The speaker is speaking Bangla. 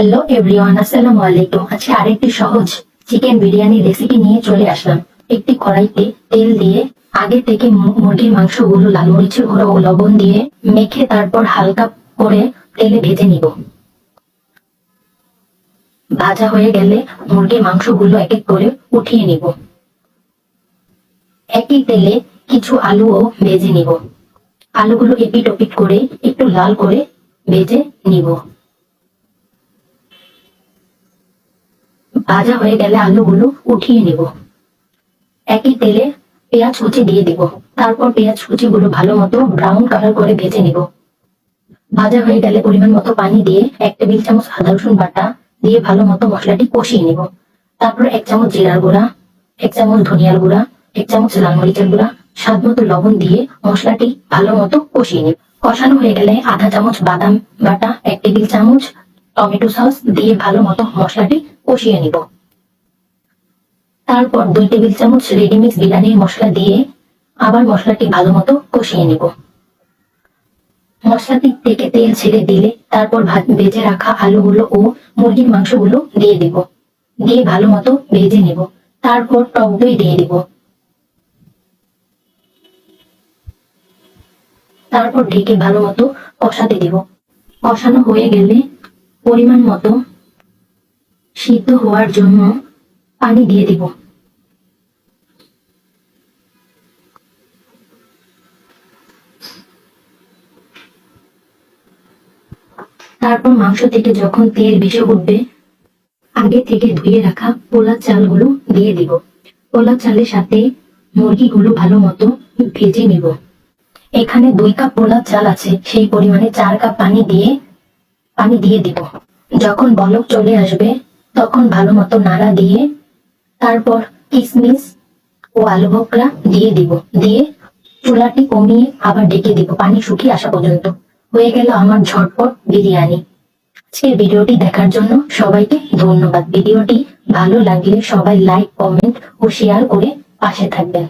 হ্যালো এভরিওয়ান, আসসালামু আলাইকুম। আজকে আরেকটি সহজ চিকেন বিরিয়ানি রেসিপি নিয়ে চলে আসলাম। একটি কড়াইতে তেল দিয়ে আগে থেকে মুরগির মাংসগুলো লাল মরিচের গুঁড়ো ও লবণ দিয়ে মেখে তারপর হালকা করে তেলে ভেজে নিব। ভাজা হয়ে গেলে মুরগির মাংসগুলো এক এক করে উঠিয়ে নিব। একই তেলে কিছু আলুও ভেজে নিব। আলুগুলো এপিট ওপিট করে একটু লাল করে ভেজে নিব। ভাজা হয়ে গেলে আলুগুলো উঠিয়ে নিব। একই তেলে পেঁয়াজ কুচি দিয়ে দিব। তারপর পেঁয়াজ কুচিগুলো ভালো মতো ব্রাউন কালার করে ভেজে নিব। ভাজা হয়ে গেলে পরিমাণ মতো পানি দিয়ে 1 টেবিল চামচ আদা রসুন বাটা দিয়ে ভালো মতো মশলাটি কষিয়ে নিব। তারপর 1 চামচ জিরার গুঁড়া, 1 চামচ ধনিয়ার গুঁড়া, 1 চামচ লাল মরিচের গুঁড়া, স্বাদ মতো লবণ দিয়ে মশলাটি ভালো মতো কষিয়ে নিব। কষানো হয়ে গেলে আধা চামচ বাদাম বাটা, 1 টেবিল চামচ টমেটো সস দিয়ে ভালো মতো মশলাটি কষিয়ে নিব। তারপর 2 টেবিল চামচ রেডিমিক্স বিরিয়ানির মশলা দিয়ে আবার মশলাটি ভালো মতো কষিয়ে নিব। মশলাটি থেকে তেল ছেড়ে দিলে তারপর ভেজে রাখা আলুগুলো ও মুরগির মাংসগুলো দিয়ে দিব। দিয়ে ভালো মতো ভেজে নিব। তারপর টক দই দিয়ে দিব। তারপর ঢেকে ভালো মতো কষাতে দিব। কষানো হয়ে গেলে পরিমাণ মতো সিদ্ধ হওয়ার জন্য পানি দিয়ে দিব। তারপর মাংস থেকে যখন তেল ভেসে উঠবে আগে থেকে ধুয়ে রাখা পোলা চালগুলো দিয়ে দিব। পোলা চালের সাথে মুরগিগুলো ভালো মতো ভেজে নিব। এখানে 2 কাপ পোলা চাল আছে, সেই পরিমাণে 4 কাপ পানি দিয়ে দিব। যখন বলক চলে আসবে তখন ভালো মতো নাড়া দিয়ে তারপর কিশমিশ ও আলু বোখরা দিয়ে দিব। দিয়ে চুলাটি কমিয়ে আবার ঢেকে দিব পানি শুকিয়ে আসা পর্যন্ত। হয়ে গেল আমার ঝটপট বিরিয়ানি। আজকের ভিডিওটি দেখার জন্য সবাইকে ধন্যবাদ। ভিডিওটি ভালো লাগলে সবাই লাইক, কমেন্ট ও শেয়ার করে পাশে থাকবেন।